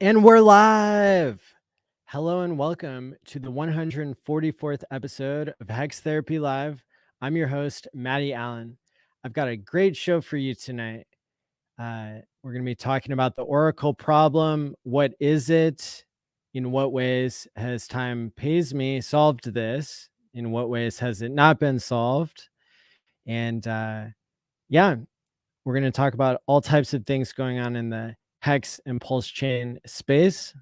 And we're live. Hello and welcome to the 144th episode of HEX Therapy Live. I'm your host, Maddie ALLin. I've got a great show for you tonight. We're going to be talking about the Oracle problem. What is it? In what ways has time pays me solved this? In what ways has it not been solved? And yeah, we're going to talk about all types of things going on in the HEX and pulse chain space.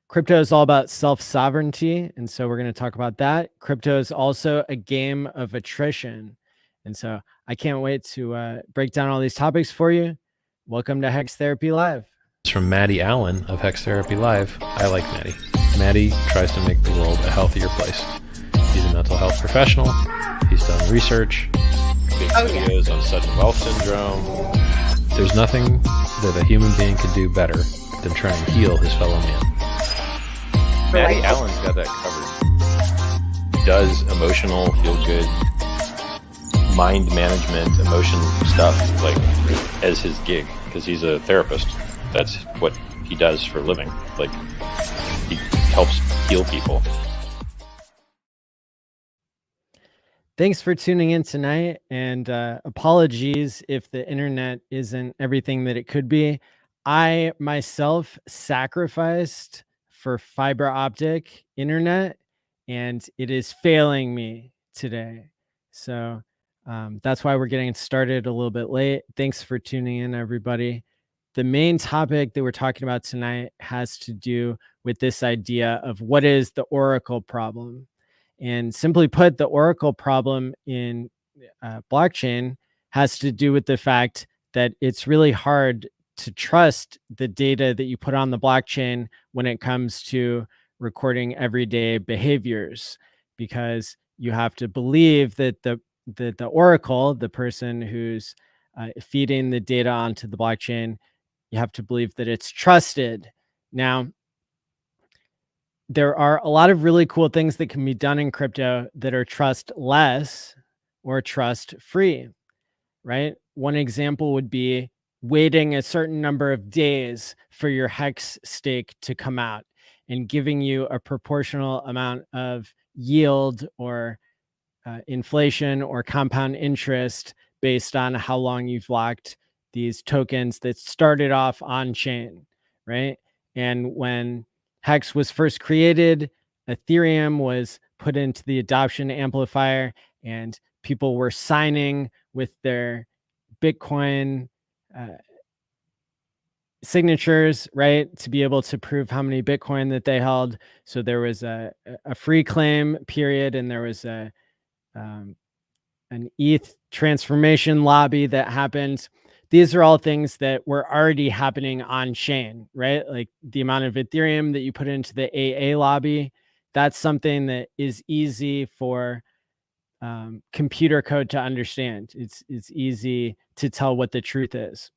Crypto is all about self-sovereignty, and so we're going to talk about that. Crypto is also a game of attrition, and so I can't wait to break down all these topics for you. Welcome to HEX Therapy Live. It's from Maddie ALLin of HEX Therapy Live. I like Maddie. Maddie tries to make the world a healthier place. He's a mental health professional. He's done research. Videos on sudden wealth syndrome. There's nothing that a human being could do better than try and heal his fellow man. Maddie ALLin's got that covered. Does emotional, feel-good, mind management, emotion stuff like as his gig because he's a therapist. That's what he does for a living. Like he helps heal people. Thanks for tuning in tonight, and apologies if the internet isn't everything that it could be. I myself sacrificed for fiber optic internet, and it is failing me today. So that's why we're getting started a little bit late. Thanks for tuning in, everybody. The main topic that we're talking about tonight has to do with this idea of what is the Oracle problem. And simply put, the Oracle problem in blockchain has to do with the fact that it's really hard to trust the data that you put on the blockchain when it comes to recording everyday behaviors, because you have to believe that the Oracle, the person who's feeding the data onto the blockchain, you have to believe that it's trusted. Now, there are a lot of really cool things that can be done in crypto that are trustless or trust free, right? One example would be waiting a certain number of days for your HEX stake to come out and giving you a proportional amount of yield or inflation or compound interest based on how long you've locked these tokens that started off on chain, right? And when HEX was first created, Ethereum was put into the adoption amplifier, and people were signing with their Bitcoin signatures, right, to be able to prove how many Bitcoin that they held. So there was a free claim period, and there was an ETH transformation lobby that happened. These are all things that were already happening on chain, right? Like the amount of Ethereum that you put into the AA lobby, that's something that is easy for computer code to understand. It's easy to tell what the truth is.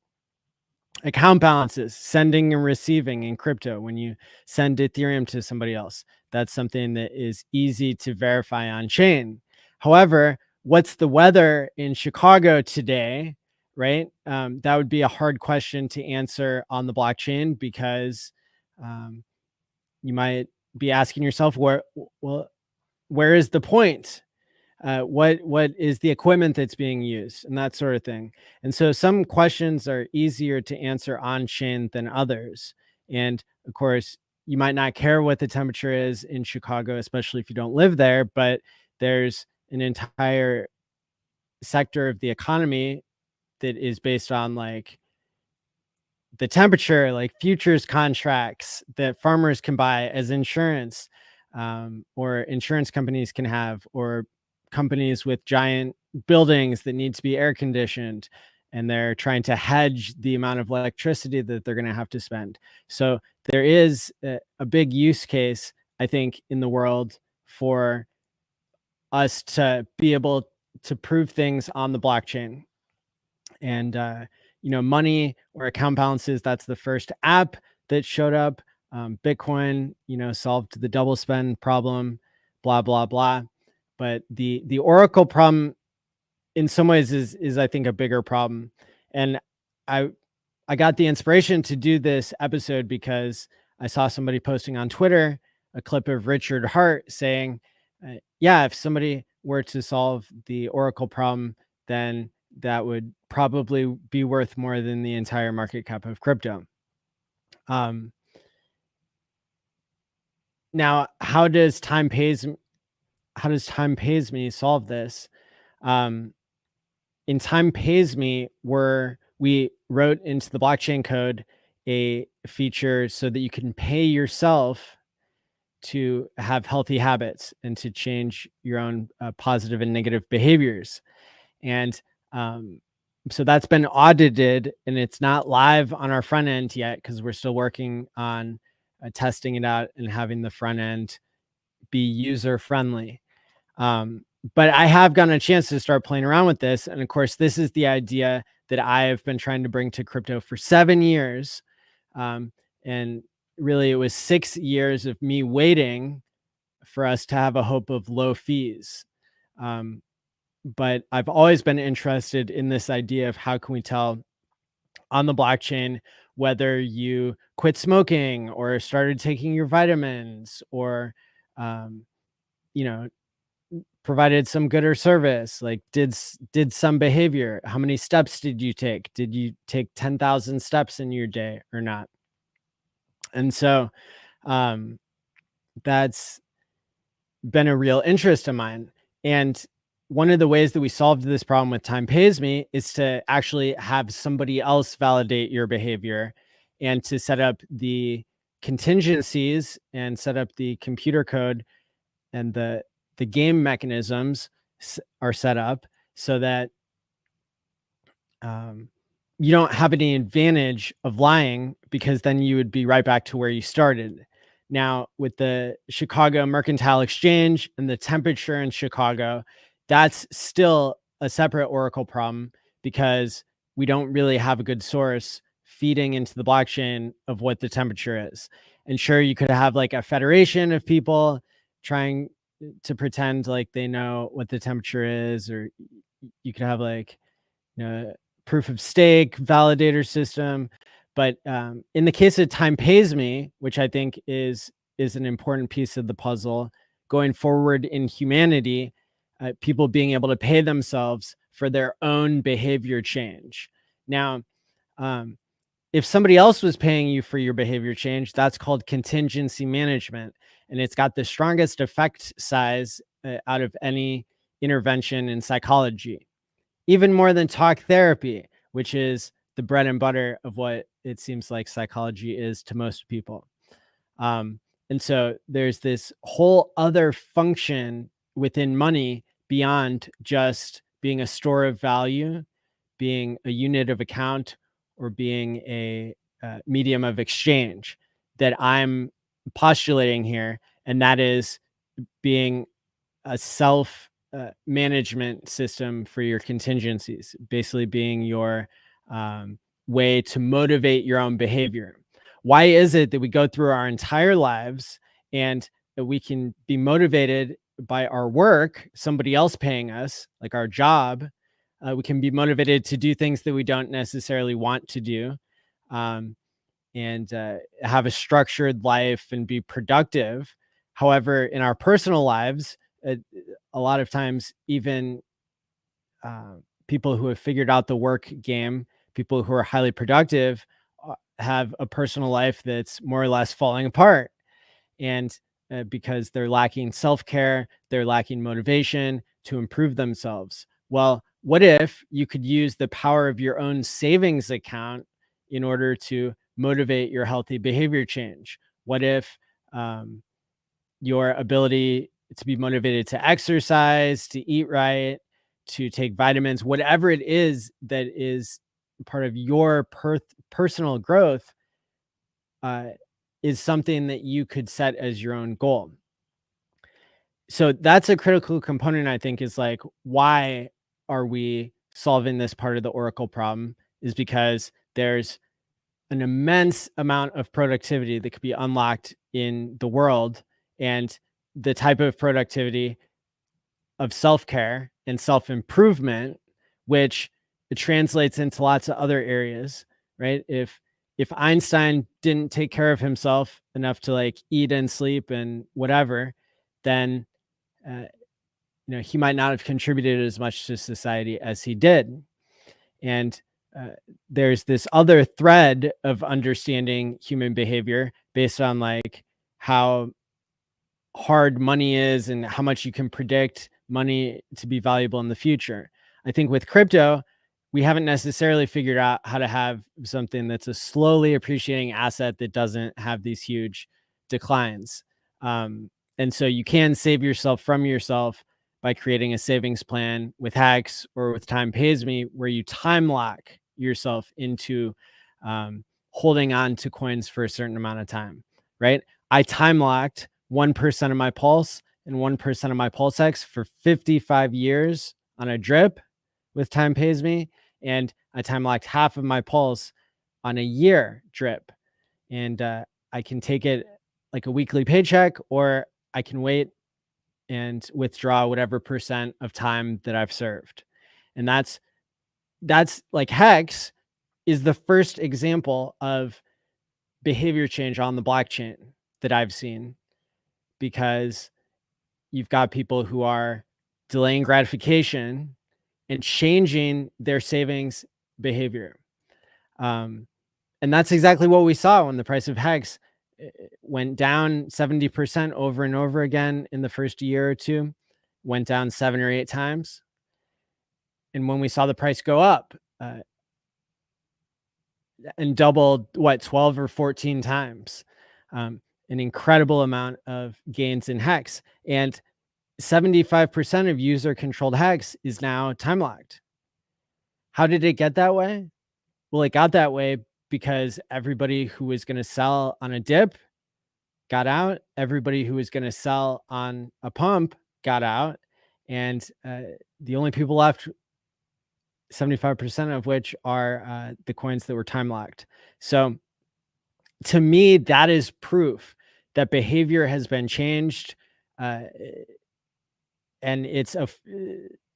Account balances, sending and receiving in crypto, when you send Ethereum to somebody else, that's something that is easy to verify on chain. However, what's the weather in Chicago today, right? That would be a hard question to answer on the blockchain, because you might be asking yourself, where is the point? What is the equipment that's being used, and that sort of thing. And so some questions are easier to answer on chain than others. And of course, you might not care what the temperature is in Chicago, especially if you don't live there, but there's an entire sector of the economy that is based on like the temperature, like futures contracts that farmers can buy as insurance, or insurance companies can have, or companies with giant buildings that need to be air conditioned, and they're trying to hedge the amount of electricity that they're going to have to spend. So there is a big use case, I think, in the world for us to be able to prove things on the blockchain. And money or account balances, that's the first app that showed up. Bitcoin, solved the double spend problem, blah, blah, blah. But the Oracle problem in some ways is I think a bigger problem. And I got the inspiration to do this episode because I saw somebody posting on Twitter a clip of Richard Hart saying, yeah, if somebody were to solve the Oracle problem, then that would probably be worth more than the entire market cap of crypto. Now, how does time pays me solve this? In time pays me, we wrote into the blockchain code a feature so that you can pay yourself to have healthy habits and to change your own positive and negative behaviors. And so that's been audited, and it's not live on our front end yet because we're still working on testing it out and having the front end be user friendly. But I have gotten a chance to start playing around with this. And of course, this is the idea that I have been trying to bring to crypto for 7 years. And really, it was 6 years of me waiting for us to have a hope of low fees. But I've always been interested in this idea of how can we tell on the blockchain whether you quit smoking or started taking your vitamins or, provided some good or service, like did some behavior. How many steps did you take? Did you take 10,000 steps in your day or not? And so that's been a real interest of mine. And one of the ways that we solved this problem with Time Pays Me is to actually have somebody else validate your behavior and to set up the contingencies and set up the computer code, and the game mechanisms are set up so that you don't have any advantage of lying, because then you would be right back to where you started. Now, with the Chicago Mercantile Exchange and the temperature in Chicago, that's still a separate Oracle problem because we don't really have a good source feeding into the blockchain of what the temperature is. And sure, you could have like a federation of people trying to pretend like they know what the temperature is, or you could have like, proof of stake validator system. But in the case of Time Pays Me, which I think is an important piece of the puzzle going forward in humanity, people being able to pay themselves for their own behavior change. Now, if somebody else was paying you for your behavior change, that's called contingency management. And it's got the strongest effect size out of any intervention in psychology, even more than talk therapy, which is the bread and butter of what it seems like psychology is to most people. And so there's this whole other function within money beyond just being a store of value, being a unit of account, or being a medium of exchange that I'm postulating here. And that is being a self management system for your contingencies, basically being your way to motivate your own behavior. Why is it that we go through our entire lives and that we can be motivated by our work, somebody else paying us, like our job? We can be motivated to do things that we don't necessarily want to do, and have a structured life and be productive. However, in our personal lives, a lot of times, even people who have figured out the work game, people who are highly productive, have a personal life that's more or less falling apart. And because they're lacking self-care, they're lacking motivation to improve themselves. Well, what if you could use the power of your own savings account in order to motivate your healthy behavior change? What if your ability to be motivated to exercise, to eat right, to take vitamins, whatever it is that is part of your personal growth, is something that you could set as your own goal? So that's a critical component, I think, is like, why are we solving this part of the Oracle problem? Is because there's an immense amount of productivity that could be unlocked in the world, and the type of productivity of self-care and self-improvement, which it translates into lots of other areas, right? If Einstein didn't take care of himself enough to like eat and sleep and whatever, then he might not have contributed as much to society as he did. And there's this other thread of understanding human behavior based on like how hard money is and how much you can predict money to be valuable in the future. I think with crypto, we haven't necessarily figured out how to have something that's a slowly appreciating asset that doesn't have these huge declines. And so you can save yourself from yourself by creating a savings plan with HEX or with Time Pays Me, where you time lock yourself into holding on to coins for a certain amount of time, right? I time locked 1% of my pulse and 1% of my pulse HEX for 55 years on a drip with Time Pays Me. And I time locked half of my pulse on a year drip. And I can take it like a weekly paycheck, or I can wait and withdraw whatever percent of time that I've served. And that's like HEX is the first example of behavior change on the blockchain that I've seen, because you've got people who are delaying gratification and changing their savings behavior. And that's exactly what we saw when the price of HEX went down 70% over and over again in the first year or two, went down 7 or 8 times. And when we saw the price go up and doubled, 12 or 14 times, an incredible amount of gains in HEX. And 75% of user-controlled HEX is now time locked. How did it get that way? Well, it got that way because everybody who was going to sell on a dip got out. Everybody who was going to sell on a pump got out. And the only people left, 75% of which are the coins that were time locked. So to me, that is proof that behavior has been changed. And it's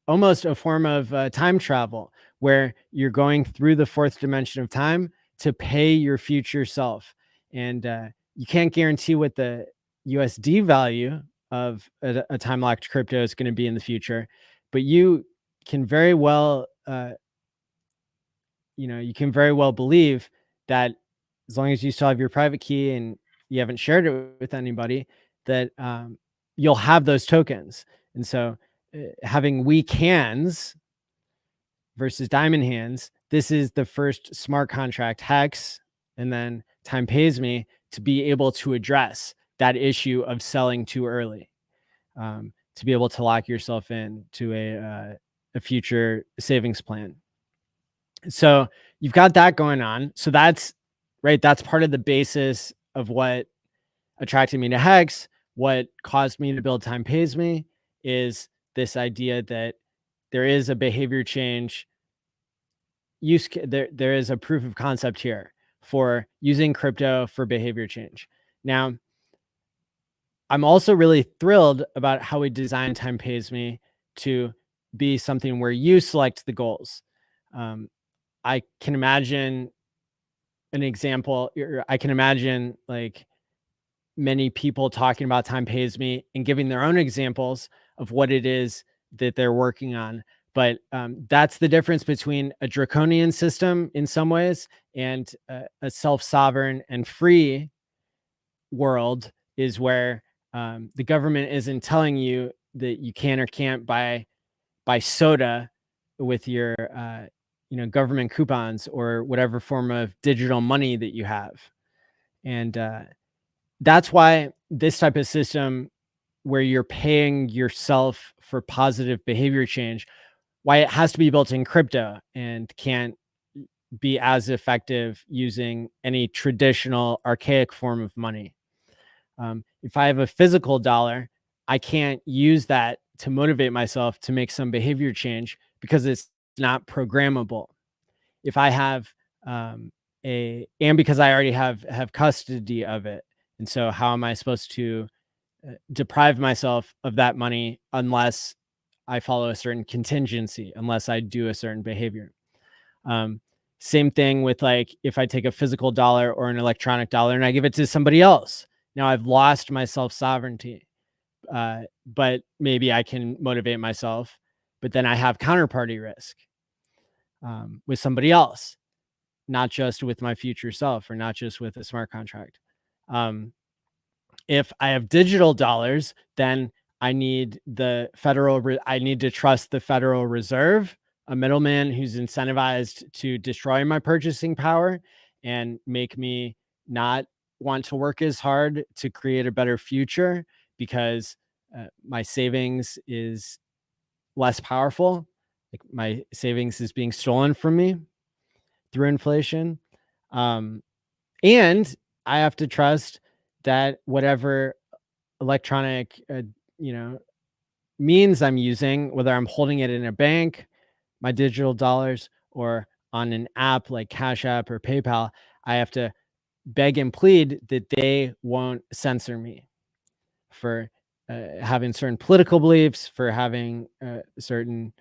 almost a form of time travel, where you're going through the fourth dimension of time to pay your future self. And you can't guarantee what the USD value of a time locked crypto is going to be in the future, but you can very well, you can very well believe that as long as you still have your private key and you haven't shared it with anybody, that you'll have those tokens. And so having weak hands versus diamond hands, this is the first smart contract, HEX, and then Time Pays Me, to be able to address that issue of selling too early, to be able to lock yourself in to a future savings plan. So you've got that going on. So that's right. That's part of the basis of what attracted me to HEX. What caused me to build Time Pays Me is this idea that there is a behavior change there is a proof of concept here for using crypto for behavior change. Now, I'm also really thrilled about how we designed Time Pays Me to be something where you select the goals. I can imagine an example. I can imagine like many people talking about Time Pays Me and giving their own examples of what it is that they're working on. But that's the difference between a draconian system in some ways and a self-sovereign and free world, is where the government isn't telling you that you can or can't buy soda with your government coupons or whatever form of digital money that you have. And that's why this type of system, where you're paying yourself for positive behavior change, why it has to be built in crypto and can't be as effective using any traditional archaic form of money. If I have a physical dollar, I can't use that to motivate myself to make some behavior change because it's not programmable. If I have and because I already have custody of it. And so how am I supposed to deprive myself of that money unless I follow a certain contingency, unless I do a certain behavior? Same thing with like if I take a physical dollar or an electronic dollar and I give it to somebody else. Now I've lost my self-sovereignty, but maybe I can motivate myself. But then I have counterparty risk with somebody else, not just with my future self or not just with a smart contract. If I have digital dollars, then I need I need to trust the Federal Reserve, a middleman who's incentivized to destroy my purchasing power and make me not want to work as hard to create a better future because my savings is less powerful. Like my savings is being stolen from me through inflation. And I have to trust that whatever electronic, means I'm using, whether I'm holding it in a bank, my digital dollars, or on an app like Cash App or PayPal, I have to beg and plead that they won't censor me for having certain political beliefs, for having certain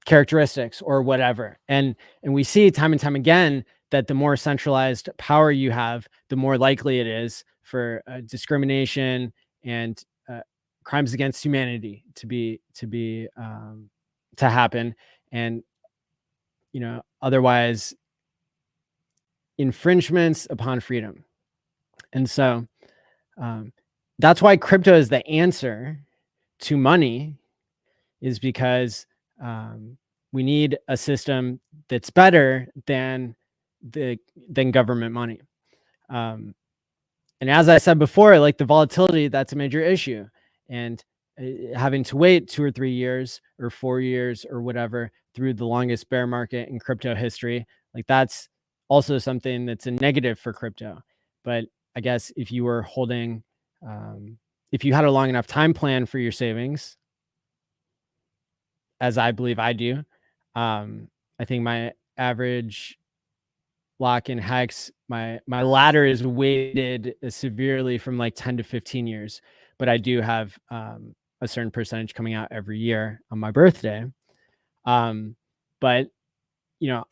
characteristics or whatever. And we see time and time again that the more centralized power you have, the more likely it is for discrimination and crimes against humanity to happen. And otherwise infringements upon freedom. And so that's why crypto is the answer to money, is because we need a system that's better than government money. And as I said before, like the volatility, that's a major issue. And having to wait 2 or 3 years or 4 years or whatever through the longest bear market in crypto history, like that's also something that's a negative for crypto. But I guess if you were holding, if you had a long enough time plan for your savings, as I believe I do, I think my average lock in HEX, my ladder is weighted severely from like 10 to 15 years, but I do have a certain percentage coming out every year on my birthday. But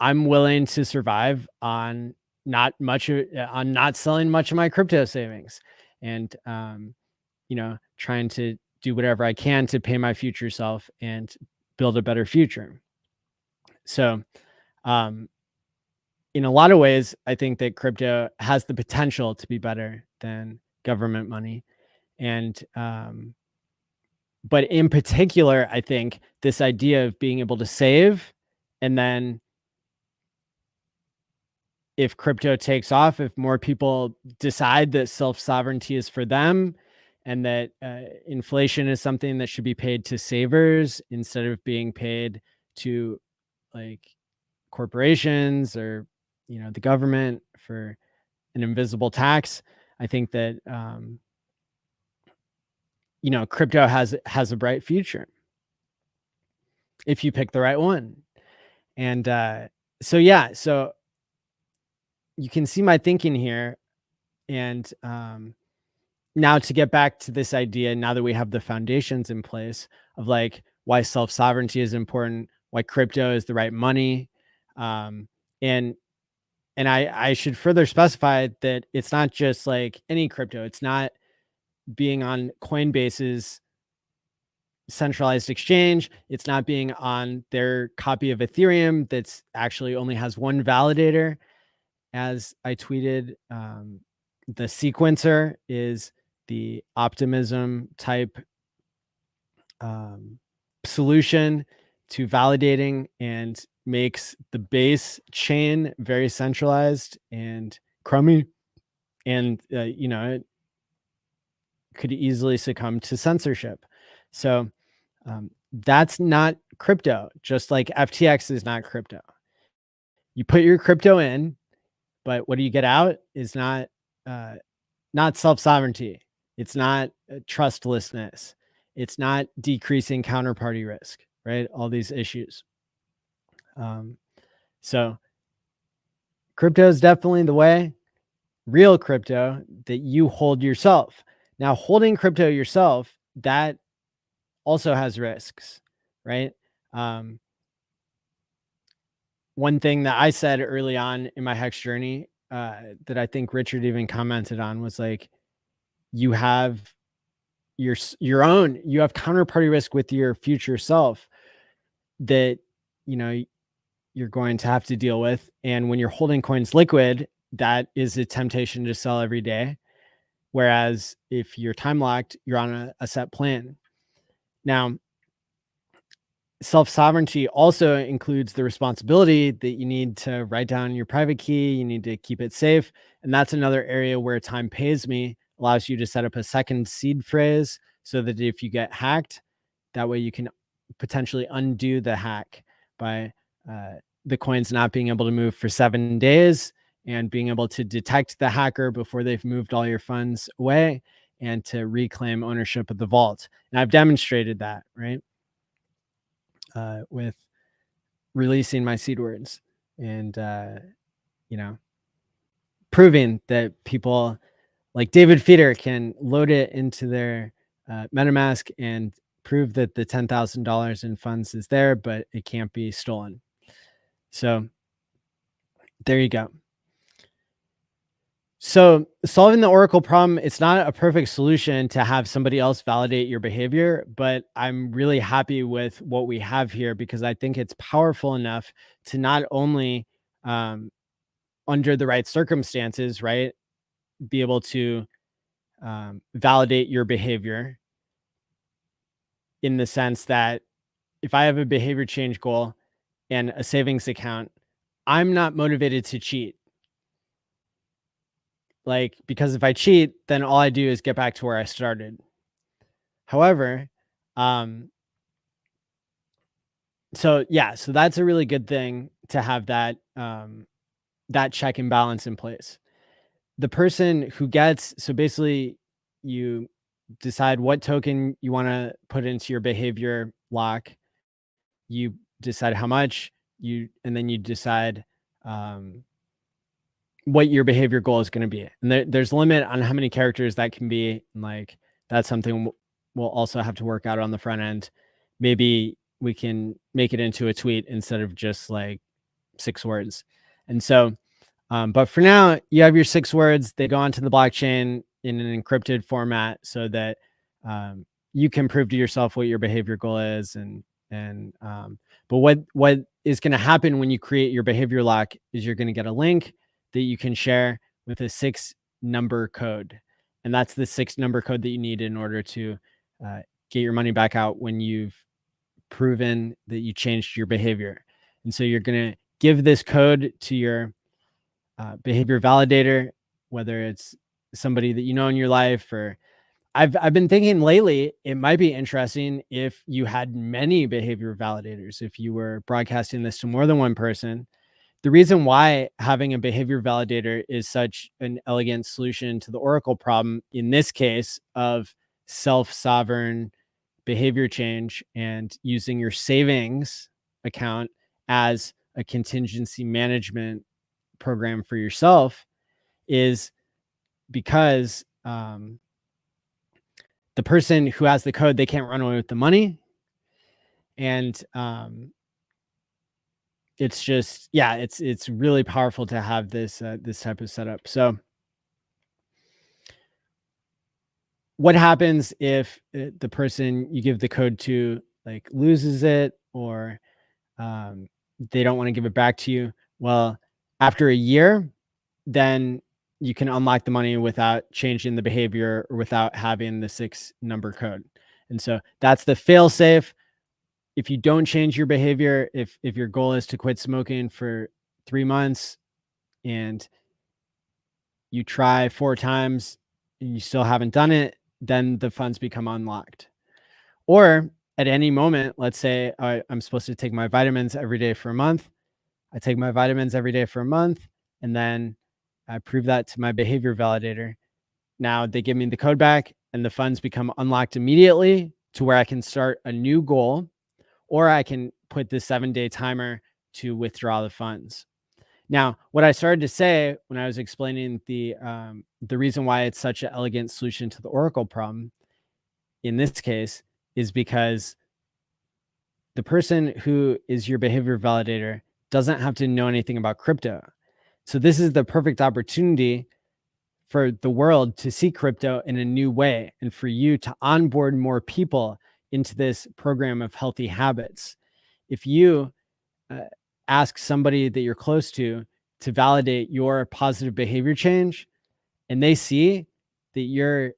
I'm willing to survive on not selling much of my crypto savings, and trying to do whatever I can to pay my future self and build a better future. So in a lot of ways, I think that crypto has the potential to be better than government money. And but in particular, I think this idea of being able to save, and then if crypto takes off, if more people decide that self-sovereignty is for them, and that inflation is something that should be paid to savers instead of being paid to like corporations or the government for an invisible tax, I think that crypto has a bright future if you pick the right one. And so you can see my thinking here. And now to get back to this idea, now that we have the foundations in place of like why self-sovereignty is important, why crypto is the right money, and I should further specify that it's not just like any crypto. It's not being on Coinbase's centralized exchange. It's not being on their copy of Ethereum that's actually only has one validator. As I tweeted, the sequencer is the optimism type solution to validating and makes the base chain very centralized and crummy, and it could easily succumb to censorship. So that's not crypto, just like FTX is not crypto. You put your crypto in, but what do you get out is not self-sovereignty. It's not trustlessness. It's not decreasing counterparty risk, right? All these issues. So crypto is definitely the way, real crypto that you hold yourself. Now, holding crypto yourself, that also has risks, right? one thing that I said early on in my HEX journey that I think Richard even commented on was like, you have you have counterparty risk with your future self that, you're going to have to deal with. And when you're holding coins liquid, that is a temptation to sell every day. Whereas if you're time locked, you're on a set plan. Now, self-sovereignty also includes the responsibility that you need to write down your private key. You need to keep it safe. And that's another area where time pays me allows you to set up a second seed phrase so that if you get hacked, that way you can potentially undo the hack by the coins not being able to move for 7 days and being able to detect the hacker before they've moved all your funds away and to reclaim ownership of the vault. And I've demonstrated that, right? With releasing my seed words and, proving that people like David Feeder can load it into their MetaMask and prove that the $10,000 in funds is there, but it can't be stolen. So there you go. So solving the Oracle problem, it's not a perfect solution to have somebody else validate your behavior, but I'm really happy with what we have here because I think it's powerful enough to not only, under the right circumstances, right, be able to validate your behavior in the sense that if I have a behavior change goal and a savings account, I'm not motivated to cheat. Like, because if I cheat, then all I do is get back to where I started. However, so that's a really good thing to have that, that check and balance in place. The person who gets, so basically you decide what token you want to put into your behavior lock. You decide how much and then you decide, what your behavior goal is going to be. And there's a limit on how many characters that can be. And like, that's something we'll also have to work out on the front end. Maybe we can make it into a tweet instead of just like 6 words. And so, but for now, you have your 6 words. They go onto the blockchain in an encrypted format so that you can prove to yourself what your behavior goal is. But what is going to happen when you create your behavior lock is you're going to get a link that you can share with a 6-number code. And that's the 6-number code that you need in order to get your money back out when you've proven that you changed your behavior. And so you're going to give this code to your behavior validator, whether it's somebody that you know in your life, or I've been thinking lately, it might be interesting if you had many behavior validators, if you were broadcasting this to more than one person. The reason why having a behavior validator is such an elegant solution to the Oracle problem, in this case of self-sovereign behavior change and using your savings account as a contingency management program for yourself, is because the person who has the code, they can't run away with the money. And it's just, it's really powerful to have this this type of setup. So what happens if the person you give the code to like loses it, or they don't want to give it back to you? Well, after a year, then you can unlock the money without changing the behavior or without having the 6-number code. And so that's the fail safe. If you don't change your behavior, if your goal is to quit smoking for 3 months and you try 4 times and you still haven't done it, then the funds become unlocked. Or at any moment, let's say I'm supposed to take my vitamins every day for a month. I take my vitamins every day for a month, and then I prove that to my behavior validator. Now they give me the code back and the funds become unlocked immediately to where I can start a new goal, or I can put the 7-day timer to withdraw the funds. Now, what I started to say when I was explaining the reason why it's such an elegant solution to the Oracle problem in this case is because the person who is your behavior validator, doesn't have to know anything about crypto. So this is the perfect opportunity for the world to see crypto in a new way and for you to onboard more people into this program of healthy habits. If you ask somebody that you're close to validate your positive behavior change, and they see that you're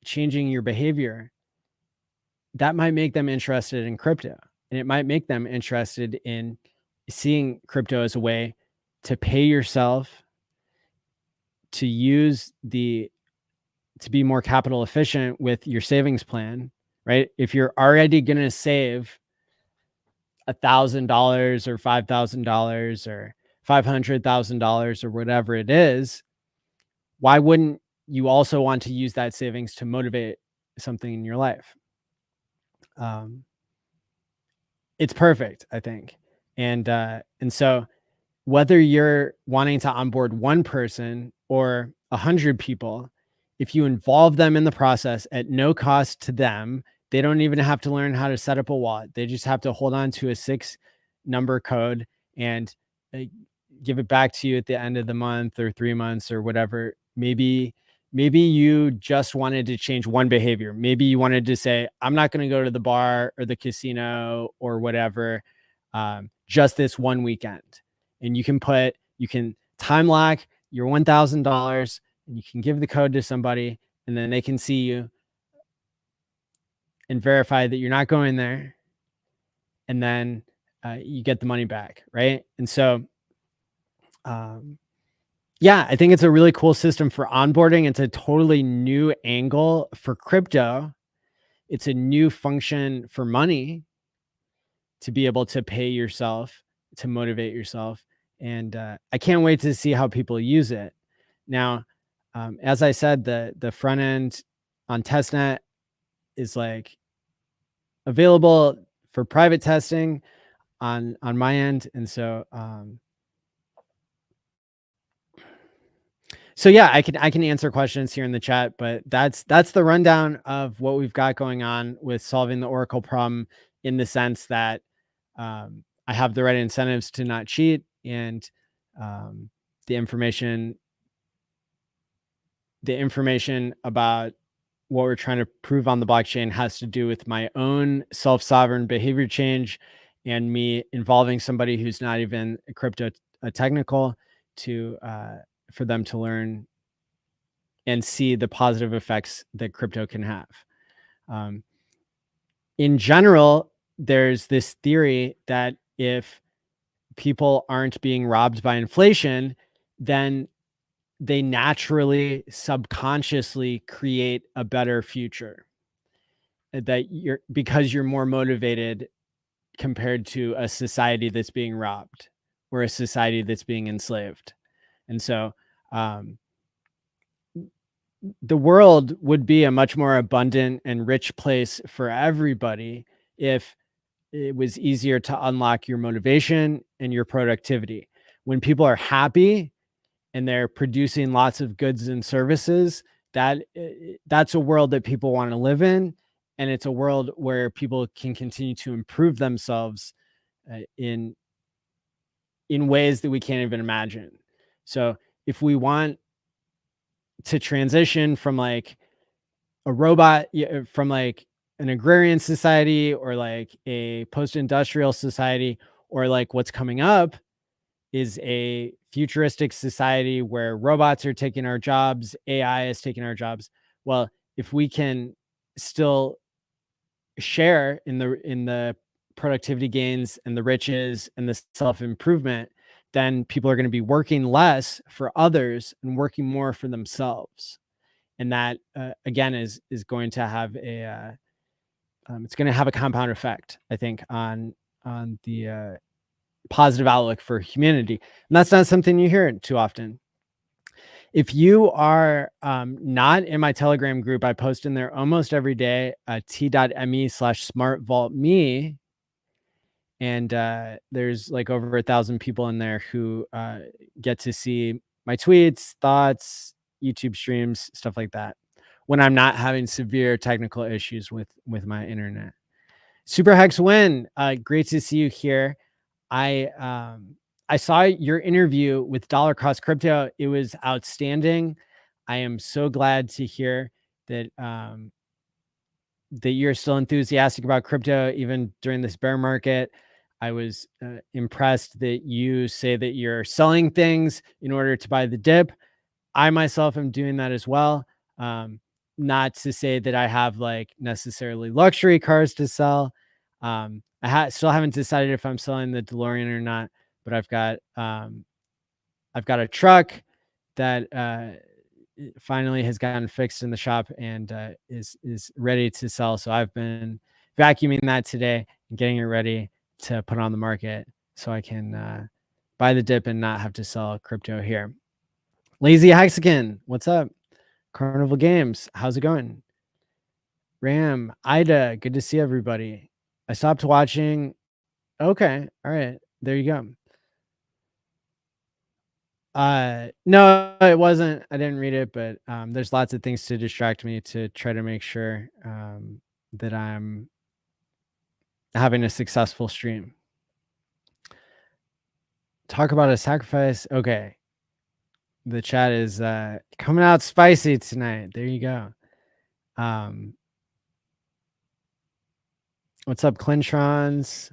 changing your behavior, that might make them interested in crypto. And it might make them interested in seeing crypto as a way to pay yourself, to be more capital efficient with your savings plan, right? If you're already going to save $1,000 or $5,000 or $500,000 or whatever it is, why wouldn't you also want to use that savings to motivate something in your life? It's perfect, I think. And so whether you're wanting to onboard one person or 100 people, if you involve them in the process at no cost to them, they don't even have to learn how to set up a wallet. They just have to hold on to a 6-number code and give it back to you at the end of the month or 3 months or whatever. Maybe you just wanted to change one behavior. Maybe you wanted to say, I'm not going to go to the bar or the casino or whatever, just this one weekend. And you can time lock your $1,000 and you can give the code to somebody, and then they can see you and verify that you're not going there. And then you get the money back, right? And so, yeah, I think it's a really cool system for onboarding. It's a totally new angle for crypto. It's a new function for money to be able to pay yourself, to motivate yourself. And I can't wait to see how people use it. Now, as I said, the front end on testnet is like available for private testing on my end. And so, so yeah, I can answer questions here in the chat, but that's the rundown of what we've got going on with solving the Oracle problem, in the sense that I have the right incentives to not cheat, and the information about what we're trying to prove on the blockchain has to do with my own self-sovereign behavior change and me involving somebody who's not even crypto technical for them to learn and see the positive effects that crypto can have. In general, there's this theory that if people aren't being robbed by inflation, then they naturally, subconsciously create a better future. That because you're more motivated compared to a society that's being robbed or a society that's being enslaved. And so the world would be a much more abundant and rich place for everybody if it was easier to unlock your motivation and your productivity. When people are happy and they're producing lots of goods and services, that's a world that people want to live in. And it's a world where people can continue to improve themselves in ways that we can't even imagine. So if we want to transition from like a robot, from like an agrarian society or like a post-industrial society, or like what's coming up is a futuristic society where robots are taking our jobs, AI is taking our jobs. Well, if we can still share in the productivity gains and the riches and the self-improvement, then people are going to be working less for others and working more for themselves. And that again is going to have it's going to have a compound effect, I think, on the positive outlook for humanity. And that's not something you hear too often. If you are not in my Telegram group, I post in there almost every day, t.me/smartvaultme. And there's like over 1,000 people in there who get to see my tweets, thoughts, YouTube streams, stuff like that, when I'm not having severe technical issues with my internet. Super Hex Win, great to see you here. I I saw your interview with Dollar Cost Crypto. It was outstanding. I am so glad to hear that that you're still enthusiastic about crypto even during this bear market. I was impressed that you say that you're selling things in order to buy the dip. I myself am doing that as well. Not to say that I have like necessarily luxury cars to sell. I still haven't decided if I'm selling the DeLorean or not, but I've got a truck that finally has gotten fixed in the shop and is ready to sell. So I've been vacuuming that today and getting it ready to put on the market so I can buy the dip and not have to sell crypto here. Lazy Hexagon, what's up? Carnival Games, how's it going? Ram, Ida, good to see everybody. I stopped watching. Okay, all right, there you go. No, it wasn't. I didn't read it, but there's lots of things to distract me to try to make sure that I'm having a successful stream. Talk about a sacrifice. Okay. The chat is coming out spicy tonight. There you go. What's up, Clintrons?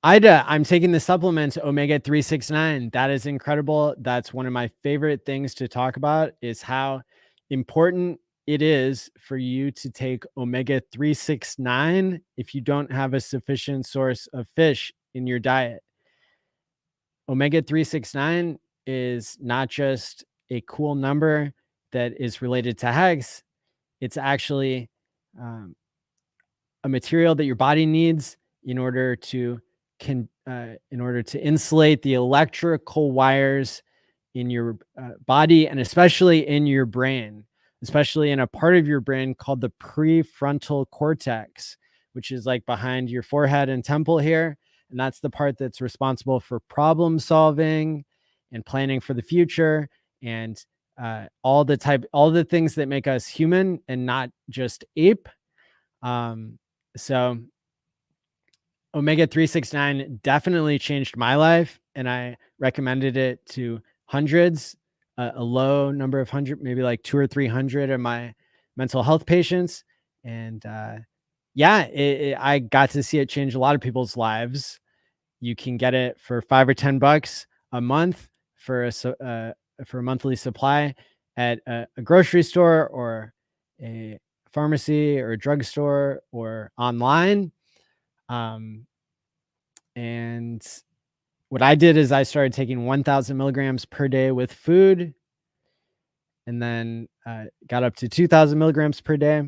Ida, I'm taking the supplements Omega 369. That is incredible. That's one of my favorite things to talk about is how important it is for you to take Omega 369 if you don't have a sufficient source of fish in your diet. Omega 369 is not just a cool number that is related to HEX. It's actually a material that your body needs in order to insulate the electrical wires in your body and especially in your brain, especially in a part of your brain called the prefrontal cortex, which is like behind your forehead and temple here. And that's the part that's responsible for problem solving and planning for the future and all the things that make us human and not just ape. So Omega 369 definitely changed my life, and I recommended it to hundreds, a low number of hundred, maybe like 200 or 300 of my mental health patients. And I got to see it change a lot of people's lives. You can get it for $5 or $10 a month for a monthly supply at a grocery store or a pharmacy or a drugstore or online. And what I did is I started taking 1,000 milligrams per day with food and then got up to 2,000 milligrams per day.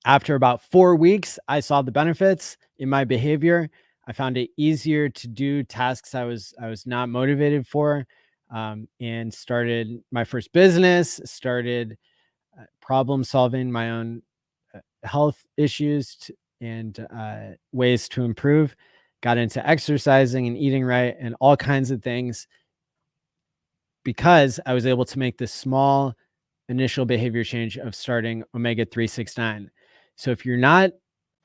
After about 4 weeks, I saw the benefits in my behavior. I found it easier to do tasks I was not motivated for, and started my first business, started problem solving my own health issues and ways to improve, got into exercising and eating right and all kinds of things because I was able to make this small initial behavior change of starting Omega 369. So if you're not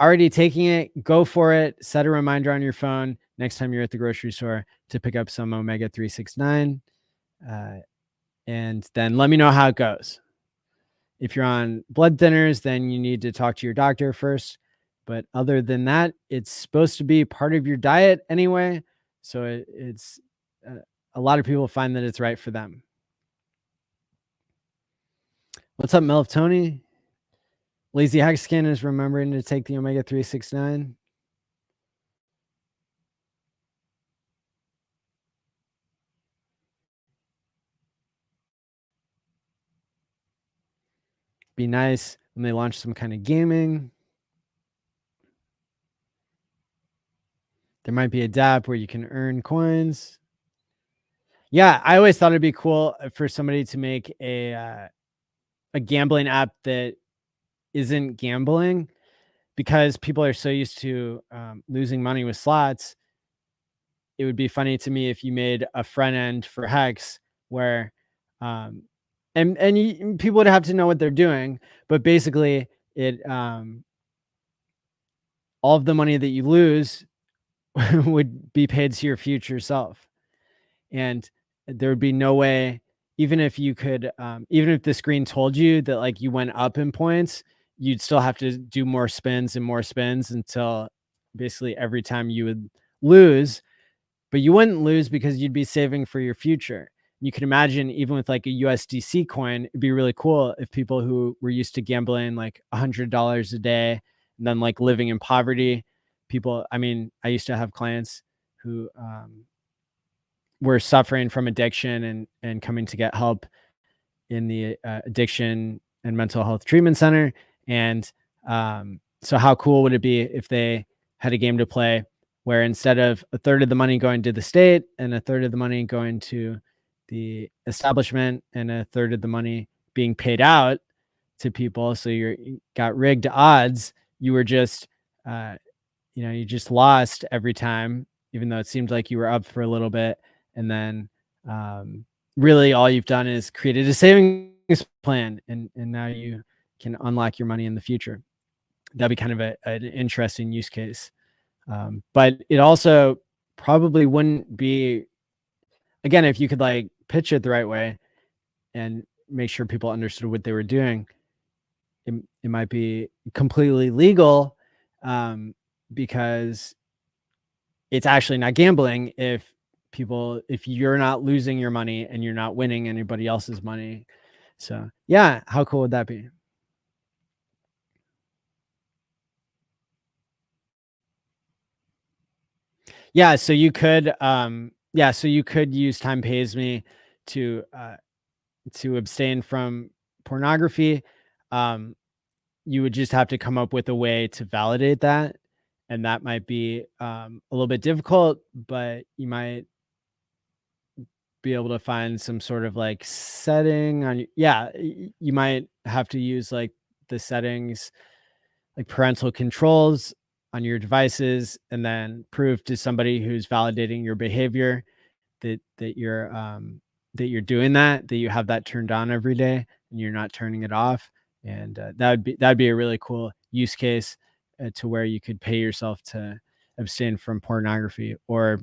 already taking it, go for it. Set a reminder on your phone next time you're at the grocery store to pick up some Omega 369. And then let me know how it goes. If you're on blood thinners, then you need to talk to your doctor first. But other than that, it's supposed to be part of your diet anyway. So it's a lot of people find that it's right for them. What's up, Melf Tony? Lazy Hexagon is remembering to take the Omega 369. Be nice when they launch some kind of gaming. There might be a DApp where you can earn coins. Yeah, I always thought it'd be cool for somebody to make a gambling app that isn't gambling, because people are so used to losing money with slots. It would be funny to me if you made a front end for HEX where people would have to know what they're doing, but basically it all of the money that you lose would be paid to your future self. And there would be no way, even if you could, even if the screen told you that like you went up in points, you'd still have to do more spins and more spins until basically every time you would lose, but you wouldn't lose because you'd be saving for your future. You can imagine, even with like a USDC coin, it'd be really cool if people who were used to gambling like $100 a day and then like living in poverty, people, I mean, I used to have clients who were suffering from addiction and coming to get help in the addiction and mental health treatment center. And so how cool would it be if they had a game to play where instead of a third of the money going to the state and a third of the money going to the establishment and a third of the money being paid out to people, so you got rigged odds, you were just you just lost every time, even though it seemed like you were up for a little bit. And then really all you've done is created a savings plan, and now you can unlock your money in the future. That'd be kind of an interesting use case. But it also probably wouldn't be, again, if you could like pitch it the right way and make sure people understood what they were doing, it might be completely legal, because it's actually not gambling if you're not losing your money and you're not winning anybody else's money. So yeah, how cool would that be? Yeah, so you could use Time Pays Me to abstain from pornography. You would just have to come up with a way to validate that, and that might be a little bit difficult, but you might be able to find some sort of like setting on you might have to use like the settings, like parental controls on your devices, and then prove to somebody who's validating your behavior that you're doing that you have that turned on every day and you're not turning it off. And that'd be a really cool use case to where you could pay yourself to abstain from pornography or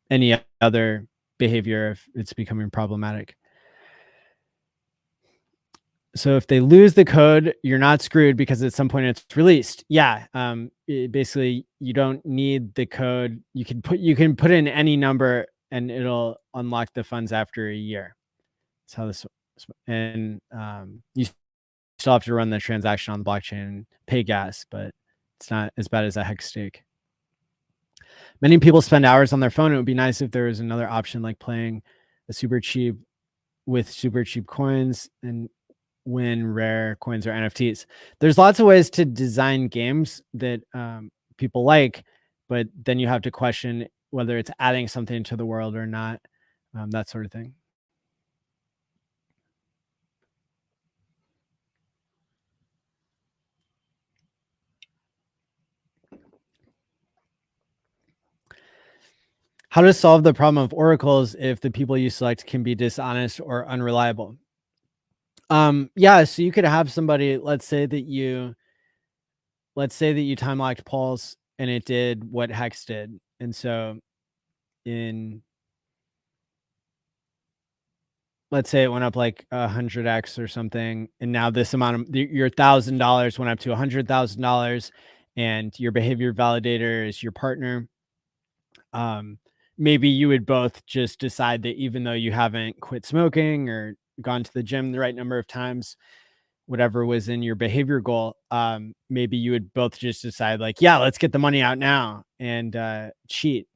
any other behavior if it's becoming problematic. So if they lose the code, you're not screwed because at some point it's released. Yeah. Basically you don't need the code. You can put in any number and it'll unlock the funds after a year. That's how this, and you still have to run the transaction on the blockchain and pay gas, but it's not as bad as a HEX stake. Many people spend hours on their phone. It would be nice if there was another option like playing super cheap coins and win rare coins or NFTs. There's lots of ways to design games that people like, but then you have to question whether it's adding something to the world or not, that sort of thing. How to solve the problem of oracles if the people you select can be dishonest or unreliable? Yeah, so you could have somebody, let's say that you time locked Pulse and it did what HEX did. And so let's say it went up like 100x or something, and now this amount of your $1,000 went up to $100,000, and your behavior validator is your partner. Maybe you would both just decide that even though you haven't quit smoking or gone to the gym the right number of times, whatever was in your behavior goal, maybe you would both just decide like, yeah, let's get the money out now and cheat.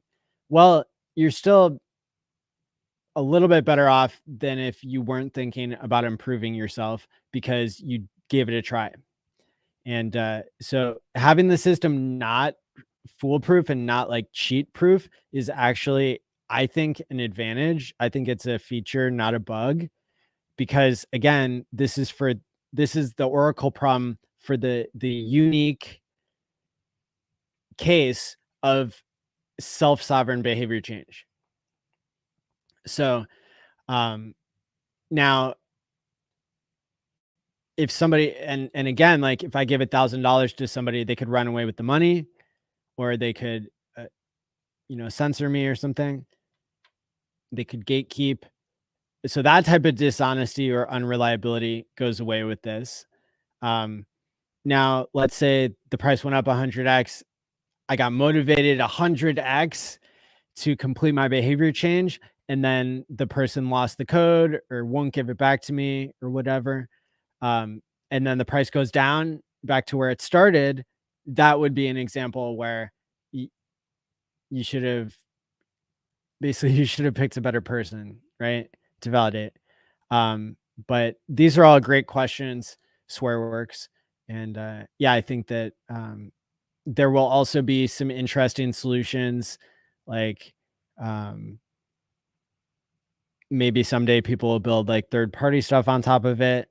Well, you're still a little bit better off than if you weren't thinking about improving yourself because you gave it a try. And so having the system not foolproof and not like cheat proof is actually, I think, an advantage. I think it's a feature, not a bug, because again, this is the Oracle problem for the unique case of self-sovereign behavior change. So now if somebody, and again, like if I give $1,000 to somebody, they could run away with the money, or they could censor me or something. They could gatekeep. So that type of dishonesty or unreliability goes away with this. Now, let's say the price went up 100x. I got motivated 100x to complete my behavior change, and then the person lost the code or won't give it back to me or whatever. And then the price goes down back to where it started. That would be an example where you should have picked a better person, right, to validate. But these are all great questions, SwearWorks. And yeah, I think that there will also be some interesting solutions, like maybe someday people will build like third-party stuff on top of it.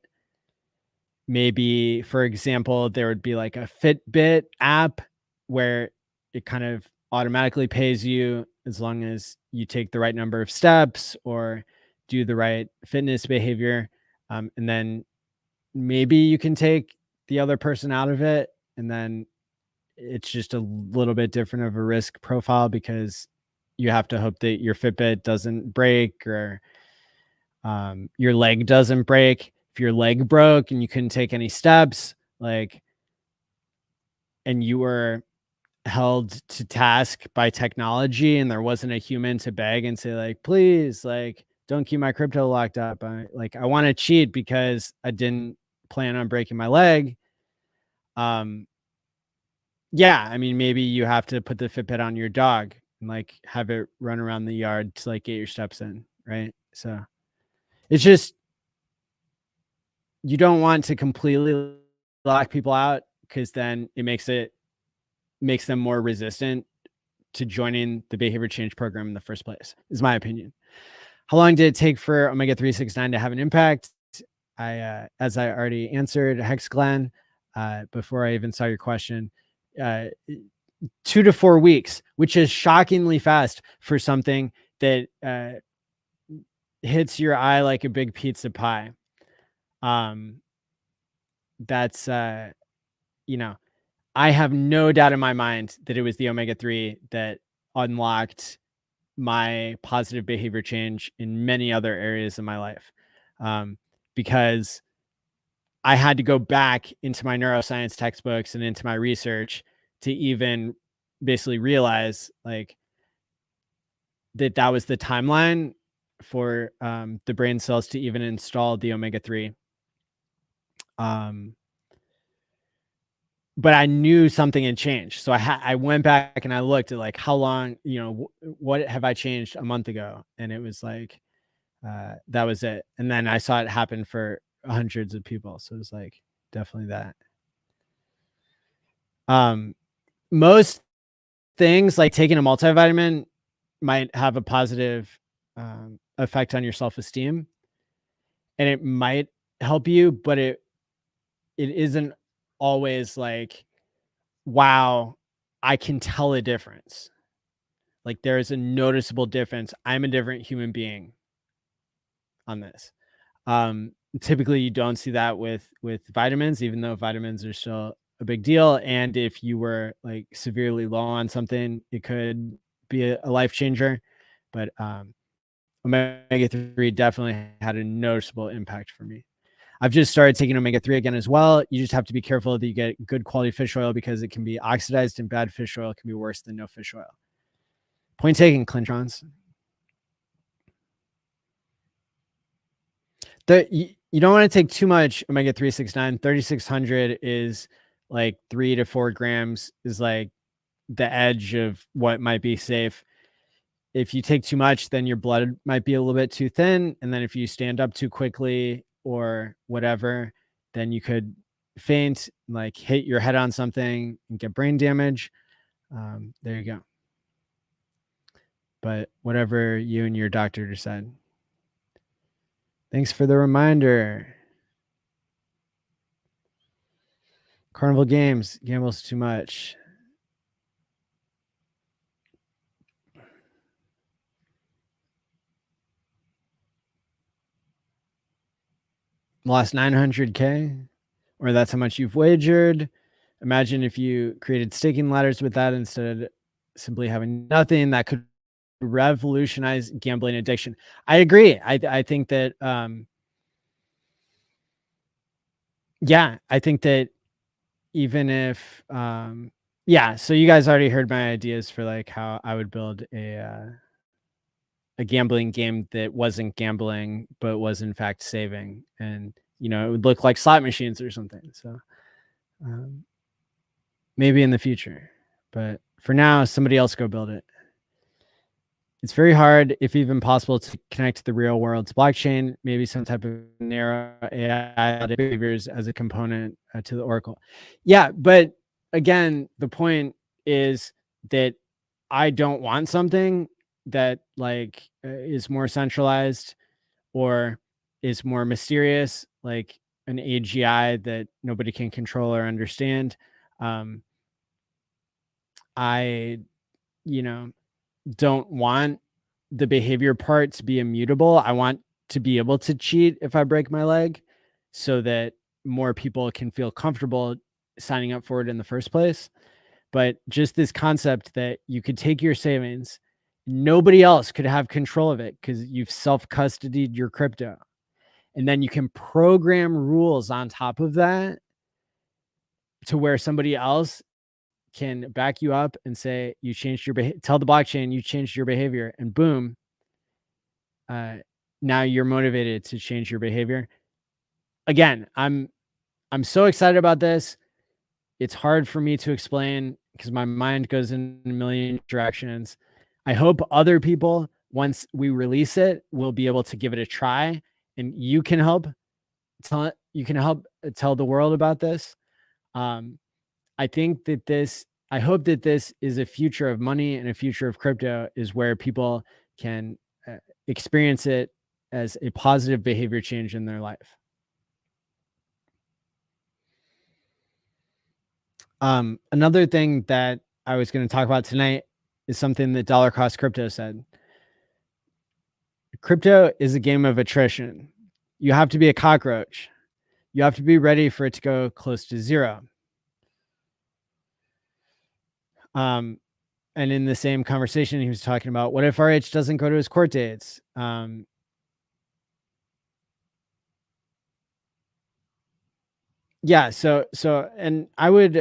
Maybe, for example, there would be like a Fitbit app where it kind of automatically pays you as long as you take the right number of steps or do the right fitness behavior. And then maybe you can take the other person out of it, and then it's just a little bit different of a risk profile because you have to hope that your Fitbit doesn't break or your leg doesn't break. If your leg broke and you couldn't take any steps, like, and you were held to task by technology and there wasn't a human to beg and say like, please, like, don't keep my crypto locked up. I want to cheat because I didn't plan on breaking my leg. Yeah, I mean, maybe you have to put the Fitbit on your dog and like have it run around the yard to like get your steps in, right? So it's just, you don't want to completely lock people out because then it makes them more resistant to joining the behavior change program in the first place, is my opinion. How long did it take for omega 369 to have an impact? As I already answered, HEX Glenn, before I even saw your question, 2 to 4 weeks, which is shockingly fast for something that hits your eye like a big pizza pie. That's I have no doubt in my mind that it was the omega-3 that unlocked my positive behavior change in many other areas of my life. Because I had to go back into my neuroscience textbooks and into my research to even basically realize like that was the timeline for the brain cells to even install the omega-3. But I knew something had changed. So I went back and I looked at like how long, what have I changed a month ago? And it was like, that was it. And then I saw it happen for hundreds of people. So it was like, definitely that. Most things like taking a multivitamin might have a positive effect on your self-esteem, and it might help you, but it isn't always like, wow, I can tell a difference. Like there is a noticeable difference. I'm a different human being on this. Typically you don't see that with vitamins, even though vitamins are still a big deal. And if you were like severely low on something, it could be a life changer. But omega-3 definitely had a noticeable impact for me. I've just started taking omega-3 again as well. You just have to be careful that you get good quality fish oil because it can be oxidized, and bad fish oil can be worse than no fish oil. Point taken, Clintrons. You don't want to take too much omega-369. 3,600 is like 3 to 4 grams is like the edge of what might be safe. If you take too much, then your blood might be a little bit too thin. And then if you stand up too quickly or whatever, then you could faint, like hit your head on something and get brain damage. There you go. But whatever you and your doctor decide. Thanks for the reminder. Carnival Games, gambles too much. Lost 900K, or that's how much you've wagered. Imagine if you created staking ladders with that instead simply having nothing that could revolutionize gambling addiction. I agree. I think that, yeah, I think that even if, yeah, so you guys already heard my ideas for like how I would build a gambling game that wasn't gambling, but was in fact saving. And, you know, it would look like slot machines or something. So, maybe in the future, but for now, somebody else go build it. It's very hard, if even possible, to connect the real world to blockchain, maybe some type of narrow AI behaviors as a component to the Oracle. Yeah, but again, the point is that I don't want something that like is more centralized or is more mysterious, like an AGI that nobody can control or understand. I, you know, don't want the behavior part to be immutable. I want to be able to cheat if I break my leg so that more people can feel comfortable signing up for it in the first place. But just this concept that you could take your savings, nobody else could have control of it because you've self-custodied your crypto. And then you can program rules on top of that to where somebody else can back you up and say, you changed your behavior, tell the blockchain you changed your behavior, and boom, now you're motivated to change your behavior. Again, I'm so excited about this. It's hard for me to explain because my mind goes in a million directions. I hope other people, once we release it, will be able to give it a try, and you can help tell the world about this. I think that I hope that this is a future of money and a future of crypto, is where people can experience it as a positive behavior change in their life. Another thing that I was going to talk about tonight is something that Dollar Cost Crypto said. Crypto is a game of attrition. You have to be a cockroach. You have to be ready for it to go close to zero. And in the same conversation, he was talking about, what if RH doesn't go to his court dates? Yeah. So, and I would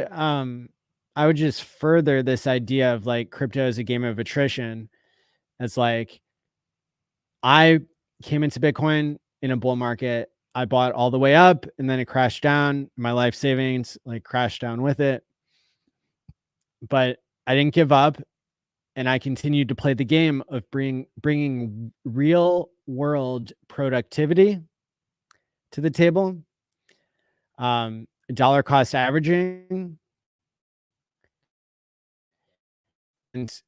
just further this idea of like crypto as a game of attrition. It's like, I came into Bitcoin in a bull market. I bought all the way up and then it crashed down. My life savings like crashed down with it. But I didn't give up, and I continued to play the game of bringing real world productivity to the table. Dollar cost averaging, and